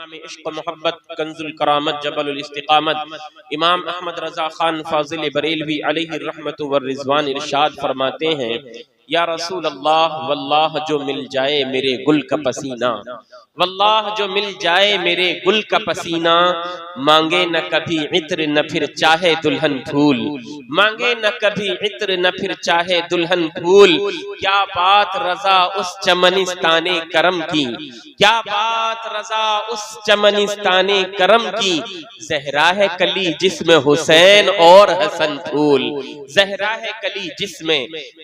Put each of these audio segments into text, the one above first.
امام عشق و محبت، کنز الکرامت، جبل الاستقامت، امام احمد رضا خان فاضل بریلوی علیہ الرحمت والرضوان ارشاد فرماتے ہیں، یا رسول اللہ واللہ جو مل جائے میرے گل کا پسینہ، واللہ جو مل جائے میرے گل کا پسینہ، مانگے نہ کبھی عطر نہ پھر چاہے دلہن پھول، مانگے نہ کبھی عطر نہ پھر چاہے دلہن پھول، کیا بات رضا اس چمنستان کرم کی، کیا بات رضا اس چمنستان کرم کی، زہرا ہے کلی جسم حسین اور حسن پھول، زہرا ہے کلی جسم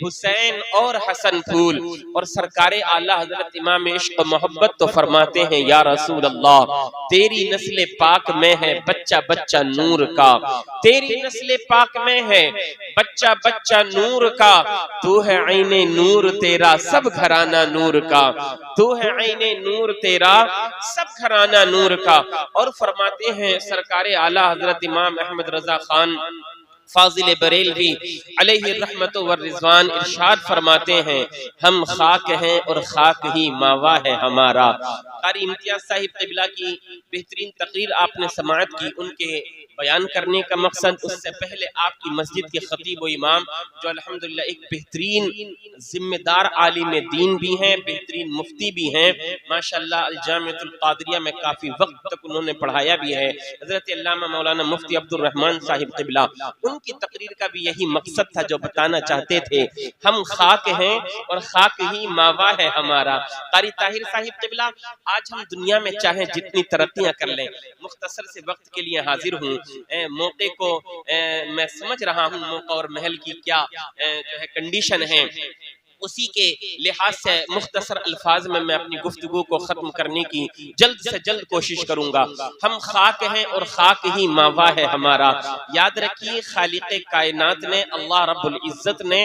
حسین اور حسن پھول۔ اور سرکار اعلیٰ حضرت امام عشق و محبت تو فرماتے ہیں، یا رسول اللہ تیری نسل پاک میں ہے بچہ بچہ نور کا، تیری نسل پاک میں ہے بچہ بچہ نور کا، تو ہے عین نور تیرا سب گھرانہ نور کا، تو ہے عین نور تیرا سب گھرانہ نور کا۔ اور فرماتے ہیں سرکار اعلیٰ حضرت امام احمد رضا خان فاضل بریلوی علیہ الرحمت والرضوان ارشاد فرماتے ہیں، ہم خاک ہیں اور خاک ہی ماوا ہے ہمارا۔ قاری امتیاز صاحب قبلہ کی بہترین تقریر آپ نے سماعت کی، ان کے بیان کرنے کا مقصد، اس سے پہلے آپ کی مسجد کے خطیب و امام جو الحمدللہ ایک بہترین ذمہ دار عالم دین بھی ہیں، بہترین مفتی بھی ہیں ماشاءاللہ، الجامعۃ القادریہ میں کافی وقت تک انہوں نے پڑھایا بھی ہے، حضرت علامہ مولانا مفتی عبد الرحمن صاحب قبلہ، ان کی تقریر کا بھی یہی مقصد تھا جو بتانا چاہتے تھے، ہم خاک ہیں اور خاک ہی ماوا ہے ہمارا۔ قاری طاہر صاحب قبلہ، آج ہم دنیا میں چاہیں جتنی ترقیاں کر لیں، مختصر سے وقت کے لیے حاضر ہوں، موقع کو میں سمجھ رہا ہوں موقع اور محل کی کیا جو ہے کنڈیشن ہے، اسی کے لحاظ سے مختصر الفاظ میں اپنی گفتگو کو ختم کرنے کی جلد سے جلد کوشش کروں گا۔ ہم خاک ہیں اور خاک ہی ماوا ہے ہمارا۔ یاد رکھیے خالق کائنات نے، اللہ رب العزت نے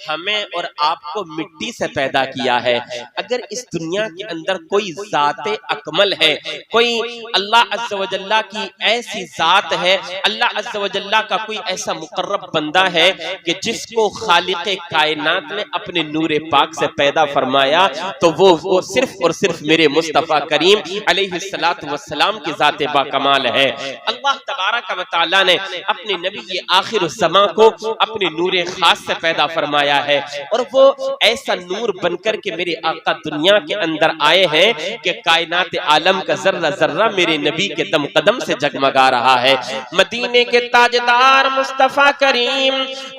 ہمیں اور آپ کو مٹی سے پیدا کیا ہے۔ اگر اس دنیا کے اندر کوئی ذات اکمل ہے، کوئی اللہ عز و جل کی ایسی ذات ہے، اللہ عز و جل کا کوئی ایسا مقرب بندہ ہے کہ جس کو خالق کائنات نے اپنے نور پاک سے پیدا فرمایا، تو وہ صرف اور صرف میرے مصطفیٰ کریم علیہ السلام کی ذات با کمال ہے۔ اللہ تبارک و تعالی نے اپنے نبی آخر الزمان کو اپنے نور خاص سے پیدا فرمایا ہے، اور وہ ایسا نور بن کر کے میرے آقا دنیا کے اندر آئے ہیں کہ کائنات عالم کا ذرہ ذرہ میرے نبی کے دم قدم سے جگمگا رہا ہے۔ مدینے کے تاجدار مصطفیٰ کریم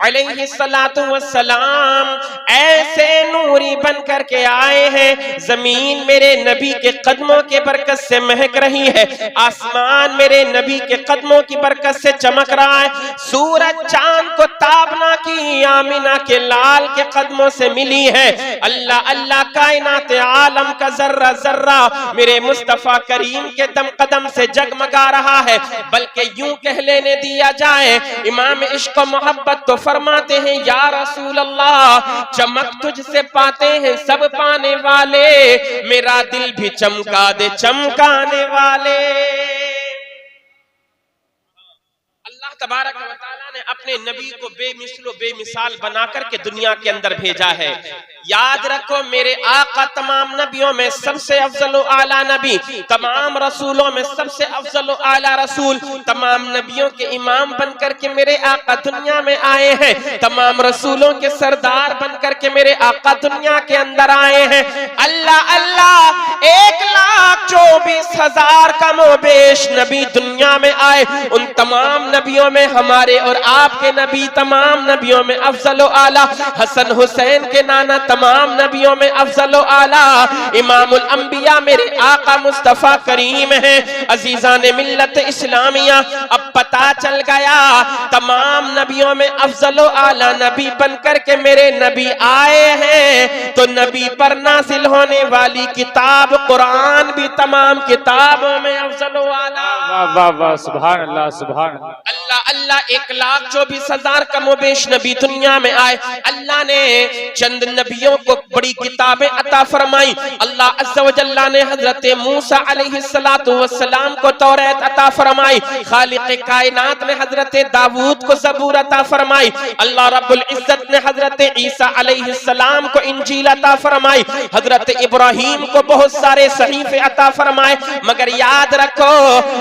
علیہ السلام ایسے نوری بن کر کے آئے ہیں، زمین میرے نبی کے قدموں کے برکت سے مہک رہی ہے، آسمان میرے نبی کے قدموں کی برکت سے چمک رہا ہے، سورج چاند کو تابنا کی آمینہ کے لال کے قدموں سے ملی ہے۔ اللہ اللہ کائنات عالم کا ذرہ ذرہ میرے مصطفیٰ کریم کے دم قدم سے جگمگا رہا ہے۔ بلکہ یوں کہہ لینے دیا جائے، امام عشق و محبت تو فرماتے ہیں، یا رسول اللہ چمک تجھ سے پاتے ہیں سب پانے والے، میرا دل بھی چمکا دے چمکانے والے۔ اللہ تبارک و تعالیٰ نے اپنے نبی کو بے مثل و بے مثال بنا کر کے دنیا کے اندر بھیجا ہے۔ یاد رکھو میرے آقا تمام نبیوں میں سب سے افضل و اعلیٰ نبی، تمام رسولوں میں سب سے افضل و اعلیٰ رسول، تمام نبیوں کے امام بن کر کے میرے آقا دنیا میں آئے ہیں، تمام رسولوں کے سردار بن کر کے میرے آقا دنیا کے اندر آئے ہیں۔ اللہ اللہ 1,24,000 کم و بیش نبی دنیا میں آئے، ان تمام نبیوں میں ہمارے اور آپ کے نبی تمام نبیوں میں افضل و اعلیٰ، حسن حسین کے نانا تمام نبیوں میں افضل و اعلیٰ، امام الانبیاء میرے آقا مصطفیٰ کریم ہیں۔ عزیزان ملت اسلامیہ، اب پتا چل گیا تمام نبیوں میں افضل و اعلیٰ نبی بن کر کے میرے نبی آئے ہیں، تو نبی پر نازل ہونے والی کتاب قرآن بھی تمام کتابوں میں افضل و اعلیٰ۔ واہ واہ واہ، سبحان اللہ سبحان اللہ۔ اللہ اللہ 1,24,000 کم و بیش نبی دنیا میں آئے، اللہ نے چند نبیوں کو بڑی کتابیں عطا فرمائی۔ اللہ عز و جل نے حضرت موسیٰ علیہ السلام کو توریت عطا فرمائی، خالق کائنات نے حضرت داؤد کو زبور عطا فرمائی، اللہ رب العزت نے حضرت عیسیٰ علیہ السلام کو انجیل عطا فرمائی، حضرت ابراہیم کو بہت سارے صحیفے عطا فرمائے، مگر یاد رکھو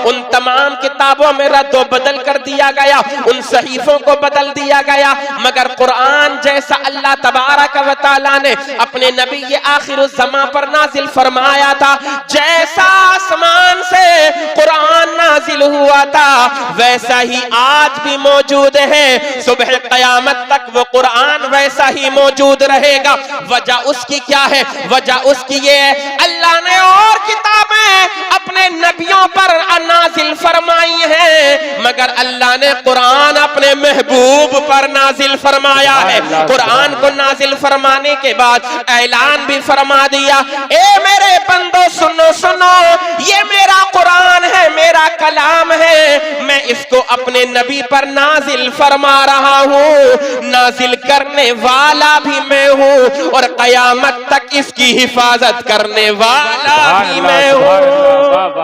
ان تمام کتابوں میں رد و بدل کر دیا گیا، ان صحیفوں کو بدل دیا گیا، مگر قرآن جیسا اللہ تبارک و تعالی نے اپنے نبی آخر الزمان پر نازل فرمایا تھا، جیسا آسمان سے قرآن نازل ہوا تھا ویسا ہی آج بھی موجود ہے، صبح قیامت تک وہ قرآن ویسا ہی موجود رہے گا۔ وجہ اس کی کیا ہے؟ وجہ اس کی یہ ہے اللہ نے اور کتابیں اپنے نبیوں پر نازل فرمائی ہیں، مگر اللہ نے قرآن اپنے محبوب پر نازل فرمایا ہے۔ قرآن کو نازل فرمانے کے بعد اعلان بھی فرما دیا، اے میرے بندو سنو سنو، یہ میرا قرآن ہے، میرا کلام ہے، میں اس کو اپنے نبی پر نازل فرما رہا ہوں، نازل کرنے والا بھی میں ہوں اور قیامت تک اس کی حفاظت کرنے والا بھی میں ہوں۔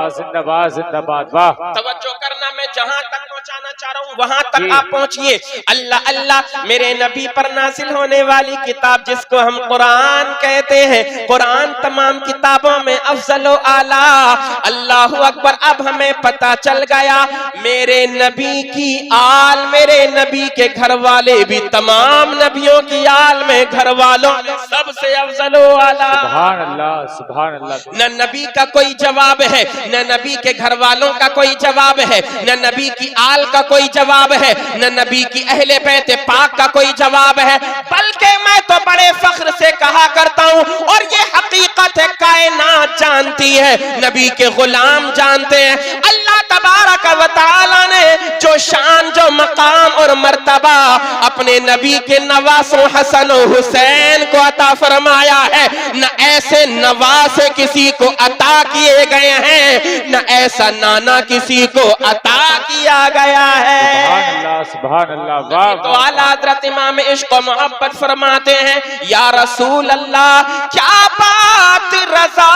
زندہ باد زندہ باد، واہ۔ توجہ کرنا، میں جہاں تک پہنچانا چاہ رہا ہوں وہاں تک آپ پہنچئے۔ اللہ اللہ میرے نبی پر نازل ہونے والی کتاب جس کو ہم قرآن کہتے ہیں، قرآن تمام کتابوں میں افضل و اعلیٰ۔ اللہ اکبر، اب ہمیں پتہ چل گیا میرے نبی کی آل، میرے نبی کے گھر والے بھی تمام نبیوں کی آل میں گھر والوں میں سب سے افضل و اعلیٰ۔ سبحان اللہ سبحان اللہ۔ نہ نبی کا کوئی جواب ہے، نہ نبی کے گھر والوں کا کوئی جواب ہے، نہ نبی کی آل کا کوئی جواب ہے، نہ نبی کی اہل بیت پاک کا کوئی جواب ہے، بلکہ میں تو بڑے فخر سے کہا کرتا ہوں اور یہ حقیقت ہے، کائنات جانتی ہے، نبی کے غلام جانتے ہیں، اللہ تبارک و تعالی نے جو شان، جو مقام اور مرتبہ اپنے نبی کے نواسوں حسن و حسین کو عطا فرمایا ہے، نہ ایسے نواسے کسی کو عطا کیے گئے ہیں، نہ ایسا نانا کسی کو عطا کیا گیا ہے۔ سبحان اللہ سبحان اللہ، واہ۔ تو اعلیٰ حضرت امام عشق و محبت فرماتے ہیں، یا رسول اللہ کیا بات رضا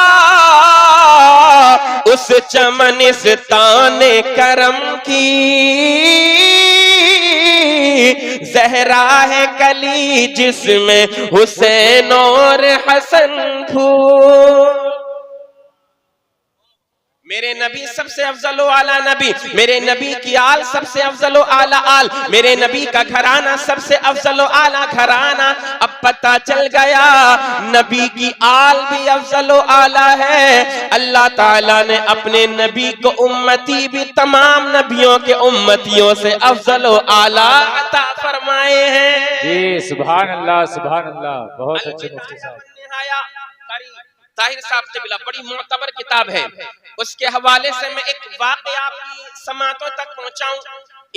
اس چمنستان کرم کی، زہرا ہے کلی جس میں حسین اور حسن پھول۔ میرے نبی سب سے افضل و اعلیٰ نبی، میرے نبی کی آل سب سے افضل و اعلیٰ آل، میرے نبی کا گھرانہ سب سے افضل و اعلیٰ گھرانہ۔ اب پتہ چل گیا نبی کی آل بھی افضل و اعلیٰ ہے، اللہ تعالیٰ نے اپنے نبی کو امتی بھی تمام نبیوں کے امتیوں سے افضل و اعلیٰ عطا فرمائے ہیں۔ جی سبحان اللہ سبحان اللہ، بہت اچھے مفتی صاحب۔ طاہر صاحب قبلہ بڑی معتبر کتاب ہے، اس کے حوالے سے میں ایک واقعہ آپ کی سماعتوں تک پہنچاؤں۔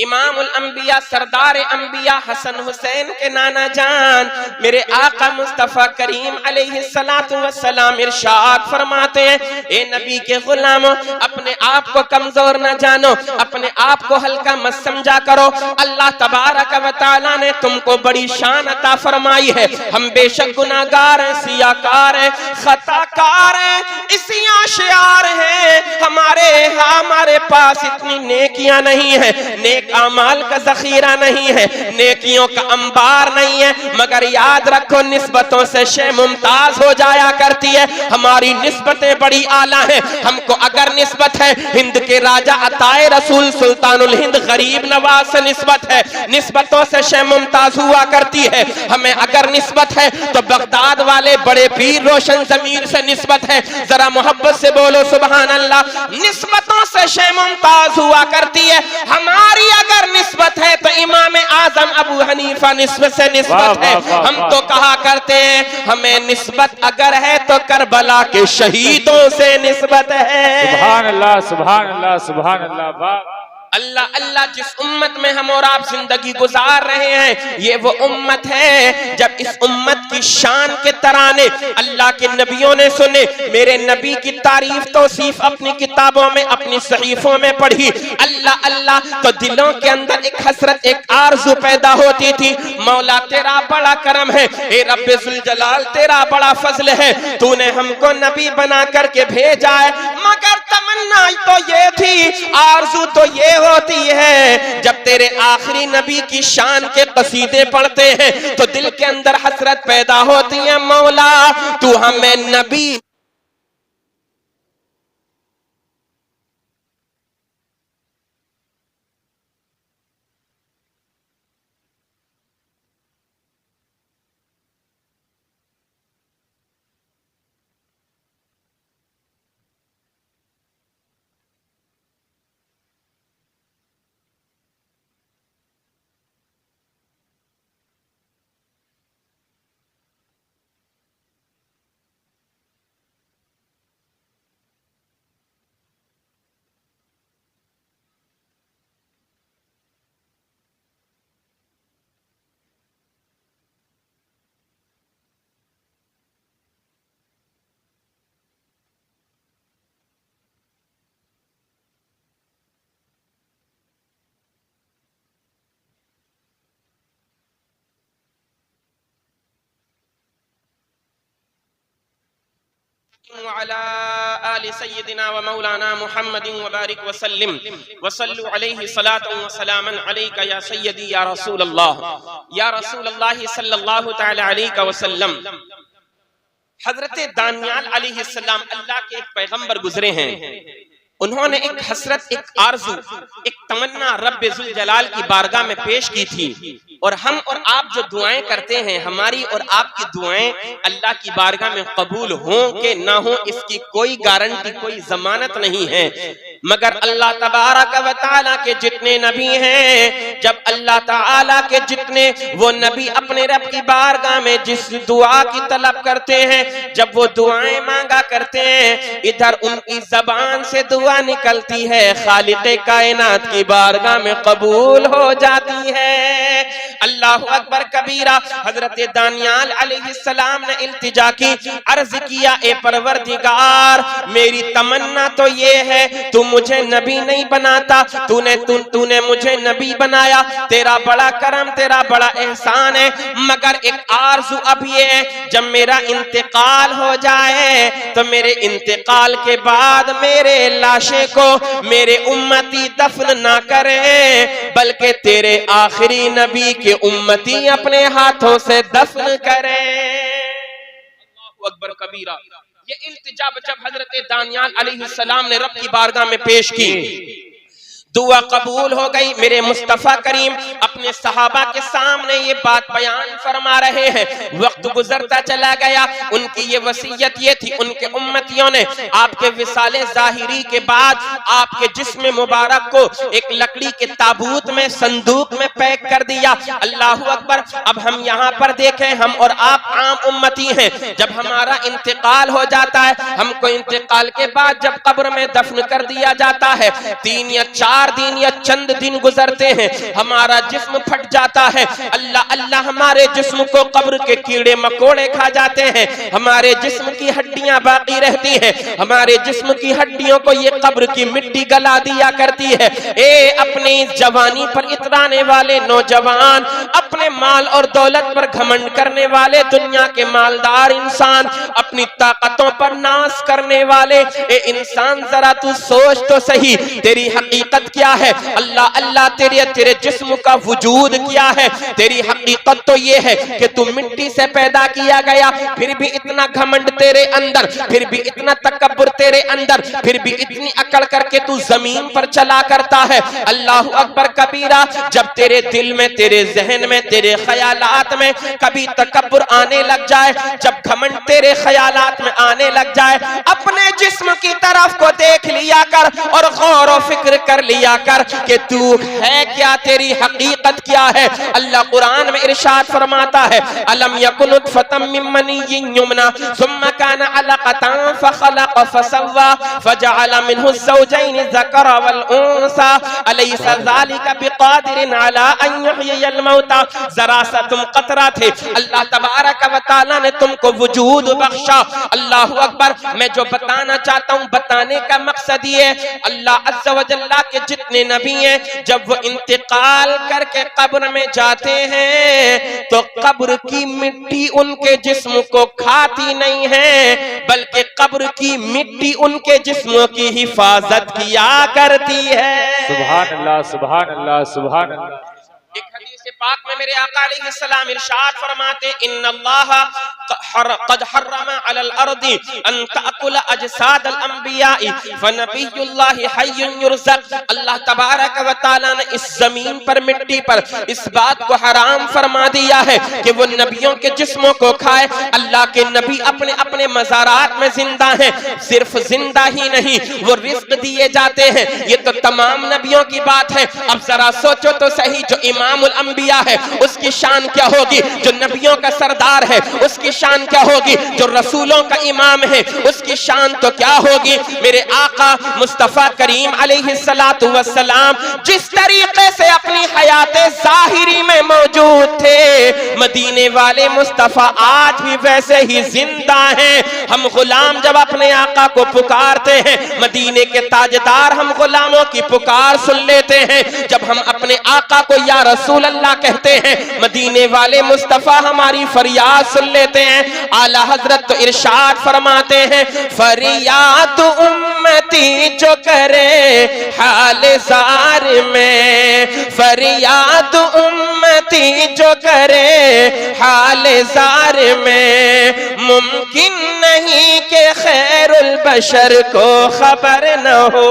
امام الانبیاء سردار انبیاء حسن حسین کے نانا جان میرے آقا مصطفیٰ کریم علیہ السلام ارشاد فرماتے ہیں، اے نبی کے غلاموں، اپنے آپ کو کمزور نہ جانو، اپنے آپ کو ہلکا مت سمجھا کرو، اللہ تبارک و تعالیٰ نے تم کو بڑی شان عطا فرمائی ہے، ہم بے شک گناہگار ہیں، سیاکار ہیں، خطا کار ہیں، اسی آشیار ہیں، ہمارے پاس اتنی نیکیاں نہیں ہیں، نیک اعمال کا ذخیرہ نہیں ہے، نیکیوں کا انبار نہیں ہے، مگر یاد رکھو نسبتوں سے شے ممتاز ہو جایا کرتی ہے، ہماری نسبتیں بڑی اعلیٰ ہیں، ہم کو اگر نسبت ہے ہند کے راجہ عطائے رسول سلطان الہند غریب نواز سے نسبت ہے، نسبتوں سے شے ممتاز ہوا کرتی ہے، ہمیں اگر نسبت ہے تو بغداد والے بڑے پیر روشن ضمیر سے نسبت ہے، ذرا محبت سے بولو سبحان اللہ، نسبتوں سے شے ممتاز ہوا کرتی ہے، ہماری اگر نسبت ہے تو امام اعظم ابو حنیفہ نسبت سے نسبت ہے، ہم تو کہا کرتے ہیں ہمیں نسبت اگر ہے تو کربلا کے شہیدوں سے نسبت ہے۔ سبحان اللہ سبحان اللہ سبحان اللہ، واہ۔ اللہ اللہ جس امت میں ہم اور آپ زندگی گزار رہے ہیں یہ وہ امت ہے جب اس امت کی شان کے ترانے اللہ کے نبیوں نے سنے، میرے نبی کی تعریف توصیف اپنی کتابوں میں اپنی صحیفوں میں پڑھی، اللہ اللہ تو دلوں کے اندر ایک حسرت ایک آرزو پیدا ہوتی تھی، مولا تیرا بڑا کرم ہے، اے رب ذوالجلال تیرا بڑا فضل ہے، تو نے ہم کو نبی بنا کر کے بھیجا ہے، مگر تمنا تو یہ تھی، آرزو تو یہ ہوتی ہے جب تیرے آخری نبی کی شان کے قصیدے پڑھتے ہیں تو دل کے اندر حسرت پیدا ہوتی ہے، مولا تو ہمیں نبی وعلى آل سيدنا ومولانا محمد وبارك وسلم وصلوا عليه صلاة وسلاما عليك يا سيدي يا رسول الله صلی اللہ تعالی علیہ وسلم۔ حضرت دانیال علیہ السلام اللہ کے ایک پیغمبر گزرے ہیں، انہوں نے ایک حسرت ایک آرزو ایک تمنا رب ذوالجلال کی بارگاہ میں پیش کی تھی، اور ہم اور آپ جو دعائیں کرتے ہیں ہماری اور آپ کی دعائیں اللہ کی بارگاہ میں قبول ہوں کہ نہ ہوں اس کی کوئی گارنٹی کوئی ضمانت نہیں ہے، مگر اللہ تبارک و تعالیٰ کے جتنے نبی ہیں جب اللہ تعالیٰ کے جتنے وہ نبی اپنے رب کی بارگاہ میں جس دعا کی طلب کرتے ہیں جب وہ دعائیں مانگا کرتے ہیں ادھر ان کی زبان سے دعا نکلتی ہے خالق کائنات کی بارگاہ میں قبول ہو جاتی ہے۔ اللہ اکبر کبیرہ۔ حضرت دانیال علیہ السلام نے التجا کی، عرض کیا اے پروردگار میری تمنا تو یہ ہے تو مجھے نبی نہیں بناتا، تو نے مجھے نبی بنایا، تیرا بڑا کرم تیرا بڑا احسان ہے، مگر ایک آرزو اب یہ ہے جب میرا انتقال ہو جائے تو میرے انتقال کے بعد میرے لاشے کو میرے امتی دفن نہ کریں بلکہ تیرے آخری نبی کے امتی اپنے ہاتھوں سے دفن کریں۔ اللہ اکبر کبیرہ۔ یہ التجا جب حضرت دانیال علیہ السلام نے رب کی بارگاہ میں پیش کی، دعا قبول ہو گئی۔ میرے مصطفیٰ کریم اپنے صحابہ کے سامنے یہ بات بیان فرما رہے ہیں، وقت گزرتا چلا گیا، ان کی یہ وصیت یہ تھی، ان کے امتیوں نے آپ کے وصال ظاہری کے بعد آپ کے جسم مبارک کو ایک لکڑی کے تابوت میں صندوق میں پیک کر دیا۔ اللہ اکبر۔ اب ہم یہاں پر دیکھیں ہم اور آپ عام امتی ہیں، جب ہمارا انتقال ہو جاتا ہے ہم کو انتقال کے بعد جب قبر میں دفن کر دیا جاتا ہے 3 یا 4 دن یا چند دن گزرتے ہیں ہمارا جسم پھٹ جاتا ہے، اللہ اللہ ہمارے جسم کو قبر کے کیڑے مکوڑے کھا جاتے ہیں، ہمارے جسم کی ہڈیاں باقی رہتی ہیں، ہمارے جسم کی ہڈیوں کو یہ قبر کی مٹی گلا دیا کرتی ہے۔ اے اپنی جوانی پر اترانے والے نوجوان، اپنے مال اور دولت پر گھمنڈ کرنے والے دنیا کے مالدار انسان، اپنی طاقتوں پر ناز کرنے والے اے انسان ذرا تو سوچ تو صحیح تیری حقیقت کیا ہے؟ اللہ اللہ تیرے جسم کا وجود کیا ہے؟ تیری حقیقت تو یہ ہے کہ تو مٹی سے پیدا کیا گیا، پھر بھی اتنا گھمنڈ تیرے اندر، پھر بھی اتنا تکبر تیرے اندر، پھر بھی اتنی عقل کر کے تو زمین پر چلا کرتا ہے۔ اللہ اکبر کبیرہ۔ جب تیرے دل میں تیرے ذہن میں تیرے خیالات میں کبھی تکبر آنے لگ جائے، جب گھمنڈ تیرے خیال خیالات میں آنے لگ جائے اپنے جسم کی طرف کو دیکھ لیا کر اور غور و فکر کر لیا کر کہ تو ہے کیا، تیری حقیقت کیا ہے۔ اللہ قرآن میں ارشاد فرماتا ہے الم یکن نطفۃ من منی یمنی ثم کان علقۃ فخلق فسوى فجعل منه الزوجین الذکر والانثى الیس ذلک بقادر علی ان یحیی الموتى۔ ذرا سا تم قطرہ تھے، اللہ تبارک و تعالی نے تم کو وجود بخشا۔ اللہ اکبر۔ میں جو بتانا چاہتا ہوں، بتانے کا مقصد یہ اللہ عز و جل کے جتنے نبی ہیں جب وہ انتقال کر کے قبر میں جاتے ہیں تو قبر کی مٹی ان کے جسم کو کھاتی نہیں ہے، بلکہ قبر کی مٹی ان کے جسموں کی حفاظت کیا کرتی ہے۔ سبحان اللہ سبحان اللہ سبحان اللہ۔ ایک حدیث پاک میں میرے آقا علیہ السلام ارشاد فرماتے ان اللہ قد حرم علی الارض ان تأکل اجساد الانبیاء فنبی اللہ حی یرزق۔ اللہ تبارک و تعالی نے اس زمین پر، مٹی پر اس بات کو حرام فرما دیا ہے کہ وہ نبیوں کے جسموں کو کھائے۔ اللہ کے نبی اپنے اپنے مزارات میں زندہ ہیں، صرف زندہ ہی نہیں وہ رزق دیے جاتے ہیں۔ یہ تو تمام نبیوں کی بات ہے۔ اب ذرا سوچو تو صحیح، جو امام الانبیاء ہے اس کی شان کیا ہوگی، جو نبیوں کا سردار ہے اس کی شان کیا ہوگی، جو رسولوں کا امام ہے اس کی شان تو کیا ہوگی۔ میرے آقا مصطفیٰ کریم علیہ السلام جس طریقے سے اپنی حیات ظاہری میں موجود تھے، مدینے والے مصطفیٰ آج بھی ویسے ہی زندہ ہیں۔ ہم غلام جب اپنے آقا کو پکارتے ہیں، مدینے کے تاجدار ہم غلاموں کی پکار سن لیتے ہیں۔ جب ہم اپنے آقا کو یا رسول اللہ کہتے ہیں، مدینے والے مصطفیٰ ہماری فریاد سن لیتے ہیں۔ اعلیٰ حضرت تو ارشاد فرماتے ہیں فریاد امتی جو کرے حال زار میں، فریاد امتی جو کرے حال زار میں، ممکن نہیں کہ خیر البشر کو خبر نہ ہو۔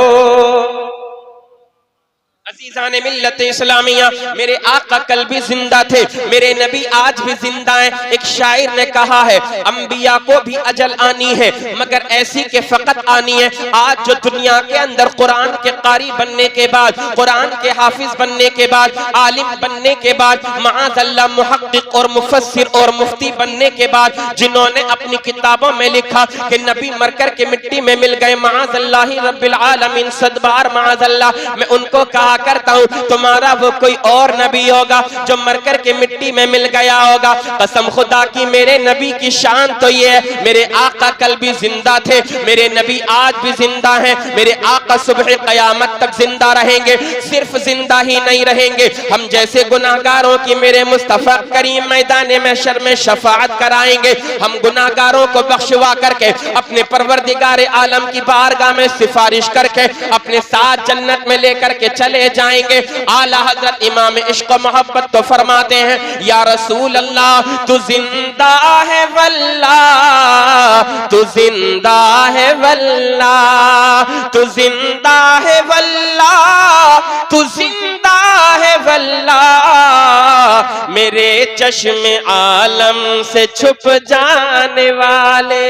عزیزان ملت اسلامیہ، میرے آقا کل بھی زندہ تھے، میرے نبی آج بھی زندہ ہیں۔ ایک شاعر نے کہا ہے انبیاء کو بھی اجل آنی ہے مگر ایسی کہ فقط آنی ہے۔ آج جو دنیا کے اندر قرآن کے قاری بننے کے بعد، قرآن کے حافظ بننے کے بعد، عالم بننے کے بعد، معاذ اللہ محقق اور مفسر اور مفتی بننے کے بعد، جنہوں نے اپنی کتابوں میں لکھا کہ نبی مر کر کے مٹی میں مل گئے، معاذ اللہ رب العالمین صد بار معاذ اللہ، میں ان کو کہا کرتا ہوں تمہارا وہ کوئی اور نبی ہوگا جو مر کر کے مٹی میں مل گیا ہوگا۔ قسم خدا کی میرے نبی کی شان تو یہ ہے، میرے آقا کل بھی زندہ تھے، میرے نبی آج بھی زندہ ہیں، میرے آقا صبح قیامت تک زندہ رہیں گے۔ صرف زندہ ہی نہیں رہیں گے، ہم جیسے گناہگاروں کی میرے مصطفیٰ کریم میدان محشر میں شفاعت کرائیں گے۔ ہم گناہگاروں کو بخشوا کر کے اپنے پروردگار عالم کی بارگاہ میں سفارش کر کے اپنے ساتھ جنت میں لے کر کے چلے جائیں گے۔ اعلیٰ حضرت امام عشق و محبت تو فرماتے ہیں یا رسول اللہ تو زندہ ہے واللہ، تو زندہ ہے واللہ، تو زندہ ہے واللہ، تو زندہ ہے واللہ، میرے چشم عالم سے چھپ جانے والے۔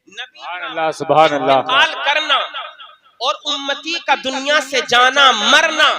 سبحان اللہ سبحان اللہ۔ انتقال کرنا اور امتی کا دنیا سے جانا مرنا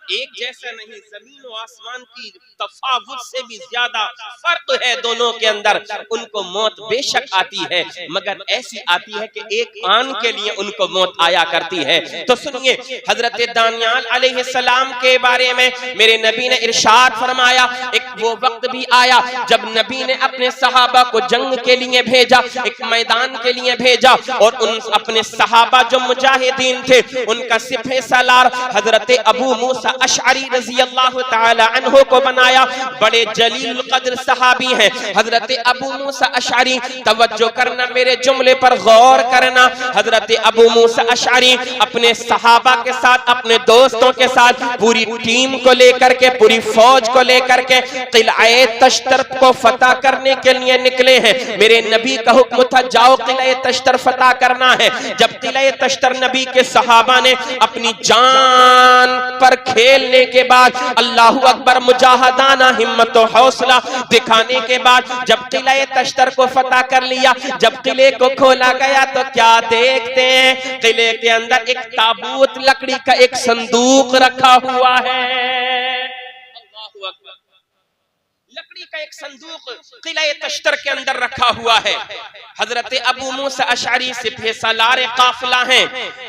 ایک جیسا نہیں، زمین و آسمان کی تفاوت سے بھی زیادہ فرق ہے دونوں کے اندر۔ ان کو موت بے شک آتی ہے مگر ایسی آتی ہے کہ ایک آن کے لیے ان کو موت آیا کرتی ہے۔ تو سنیے حضرت دانیال علیہ السلام کے بارے میں میرے نبی نے ارشاد فرمایا، ایک وہ وقت بھی آیا جب نبی نے اپنے صحابہ کو جنگ کے لیے بھیجا، ایک میدان کے لیے بھیجا، اور ان اپنے صحابہ جو مجاہدین تھے ان کا سپہ سالار حضرت ابو موسیٰ اشعری رضی اللہ تعالی عنہ کو بنایا۔ بڑے جلیل القدر صحابی ہیں حضرت ابو موسیٰ اشعری۔ توجہ کرنا، میرے جملے پر غور کرنا۔ حضرت ابو موسیٰ اشعری اپنے صحابہ کے ساتھ، اپنے دوستوں کے ساتھ، پوری ٹیم کو لے کر کے، پوری فوج کو لے کر کے قلعہ تشتر کو فتح کرنے کے لیے نکلے ہیں۔ میرے نبی کا حکم تھا جاؤ قلعہ تشتر فتح کرنا ہے۔ جب قلعہ تشتر نبی کے صحابہ نے اپنی جان پر کھیل دھکیلنے کے بعد اللہ اکبر مجاہدانہ ہمت و حوصلہ دکھانے کے بعد جب قلعہ تشتر کو فتح کر لیا، جب قلعے کو کھولا گیا تو کیا دیکھتے ہیں؟ قلعے کے اندر ایک تابوت لکڑی کا ایک صندوق رکھا ہوا ہے۔ اللہ اکبر، لکڑی کا ایک صندوق قلعہ تشتر کے اندر رکھا ہوا ہے۔ حضرت ابو موسیٰ اشعری سپہ سالار قافلہ ہیں،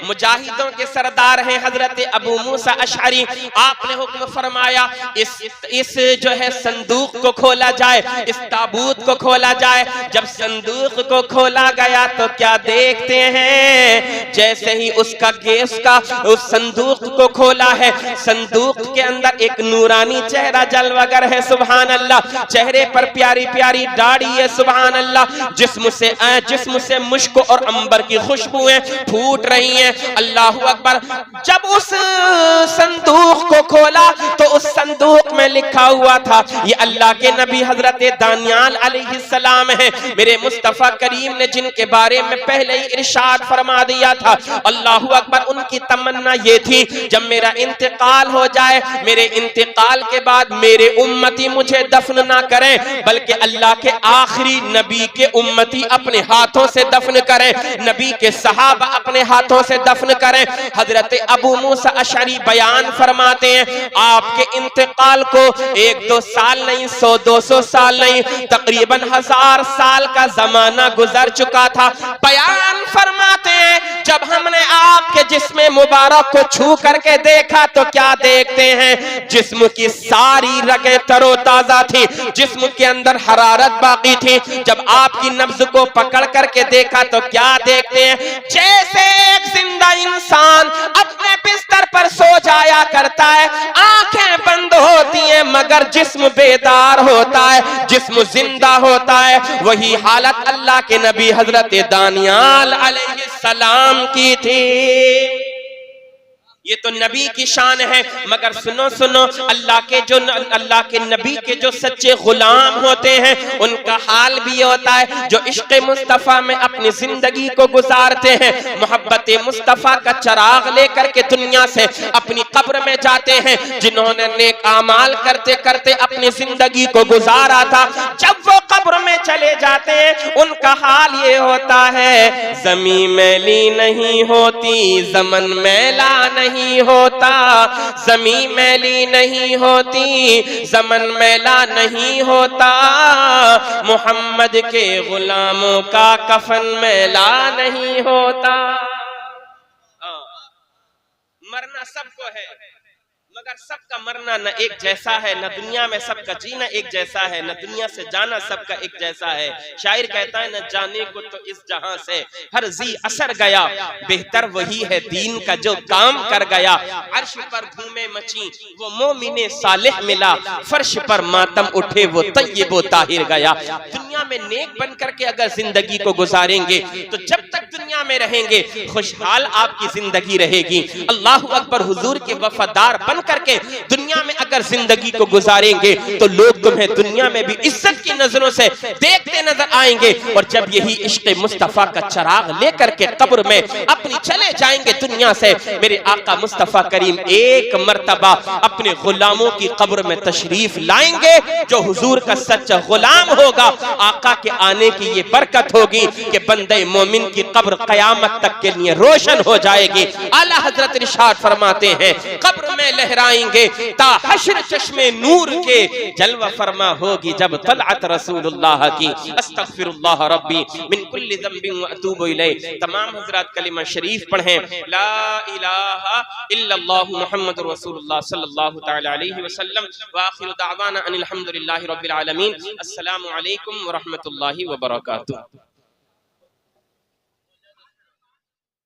مجاہدوں کے سردار ہیں حضرت ابو موسیٰ اشعری۔ آپ نے حکم فرمایا اس جو ہے صندوق کو کھولا جائے، اس تابوت کو کھولا جائے۔ جب صندوق کو کھولا گیا تو کیا دیکھتے ہیں؟ جیسے ہی اس اس صندوق کو کھولا ہے، صندوق کے اندر ایک نورانی چہرہ جلوگر ہے، سبحان اللہ۔ چہرے پر پیاری پیاری داڑھی ہے، سبحان اللہ۔ جسم سے مشک اور عنبر کی خوشبوئیں پھوٹ رہی ہیں، اللہ اکبر۔ جب اس صندوق کو کھولا تو اس صندوق میں لکھا ہوا تھا، یہ اللہ کے نبی حضرت دانیال علیہ السلام ہیں، میرے مصطفیٰ کریم نے جن کے بارے میں پہلے ہی ارشاد فرما دیا تھا۔ اللہ اکبر، ان کی تمنا یہ تھی جب میرا انتقال ہو جائے، میرے انتقال کے بعد میرے امتی مجھے دفن نہ کریں بلکہ اللہ کے آخری نبی کے امتی اپنے ہاتھوں سے دفن کریں، نبی کے صحابہ اپنے ہاتھوں سے دفن کریں۔ حضرت ابو موسیٰ اشعری بیان فرماتے ہیں آپ کے انتقال کو 1-2 سال نہیں، 100-200 سال نہیں، تقریباً 1000 سال کا زمانہ گزر چکا تھا۔ بیان فرماتے ہیں جب ہم نے آپ کے جسم مبارک کو چھو کر کے دیکھا تو کیا دیکھتے ہیں؟ جسم کی ساری رگیں تر و تازہ تھی، جسم کے اندر حرارت باقی تھی۔ جب آپ کی نبض کو پکڑ کر کے دیکھا تو کیا دیکھتے ہیں؟ جیسے ایک زندہ انسان اپنے بستر پر سو جایا کرتا ہے، آنکھیں بند ہوتی ہیں مگر جسم بیدار ہوتا ہے، جسم زندہ ہوتا ہے۔ وہی حالت اللہ کے نبی حضرت دانیال علیہ السلام کی تھی۔ یہ تو نبی کی شان ہے، مگر سنو اللہ کے نبی کے جو سچے غلام ہوتے ہیں ان کا حال بھی ہوتا ہے، جو عشق مصطفیٰ میں اپنی زندگی کو گزارتے ہیں، محبت مصطفیٰ کا چراغ لے کر کے دنیا سے اپنی قبر میں جاتے ہیں، جنہوں نے نیک اعمال کرتے کرتے اپنی زندگی کو گزارا تھا، جب وہ قبر میں چلے جاتے ہیں ان کا حال یہ ہوتا ہے، زمین میلی نہیں ہوتی، زمن میلا نہیں ہوتا، زمین میلی نہیں ہوتی، زمن میلا نہیں ہوتا، محمد کے غلاموں کا کفن میلا نہیں ہوتا۔ مرنا سب کو ہے مگر سب کا مرنا نہ ایک جیسا ہے، نہ دنیا میں سب کا جینا ایک جیسا ہے، نہ دنیا سے جانا سب کا ایک جیسا ہے۔ شاعر کہتا ہے نہ جانے کو تو اس جہاں سے ہر ذی اثر گیا، بہتر وہی ہے دین کا جو کام کر گیا۔ عرش پر دھومیں مچی وہ مومن صالح ملا، فرش پر ماتم اٹھے وہ طیب و طاہر گیا۔ دنیا میں نیک بن کر کے اگر زندگی کو گزاریں گے تو جب تک دنیا میں رہیں گے خوشحال آپ کی زندگی رہے گی۔ اللہ اکبر، حضور کے وفادار بن کر کے دنیا میں اگر زندگی کو گزاریں گے تو لوگ تمہیں دنیا میں بھی عزت کی نظروں سے دیکھتے نظر آئیں گے، اور جب یہی عشق مصطفیٰ کا چراغ لے کر کے قبر میں اپنی چلے جائیں گے دنیا سے، میرے آقا مصطفیٰ کریم ایک مرتبہ اپنے غلاموں کی قبر میں تشریف لائیں گے۔ جو حضور کا سچا غلام ہوگا، آقا کے آنے کی یہ برکت ہوگی کہ بندے مومن کی قبر قیامت تک کے لیے روشن ہو جائے گی۔ اعلیٰ حضرت ارشاد فرماتے ہیں قبر میں لہرائیں گے تا حشر چشم نور کے، جلوہ فرما ہوگی جب طلعت رسول اللہ کی۔ استغفر اللہ ربی من کل ذنب واتوب الیہ۔ تمام حضرات کلمہ شریف پڑھیں، لا الہ الا اللہ محمد رسول اللہ صلی اللہ تعالی علیہ وسلم۔ وآخر دعوانا ان الحمدللہ رب العالمین۔ السلام علیکم ورحمۃ اللہ وبرکاتہ۔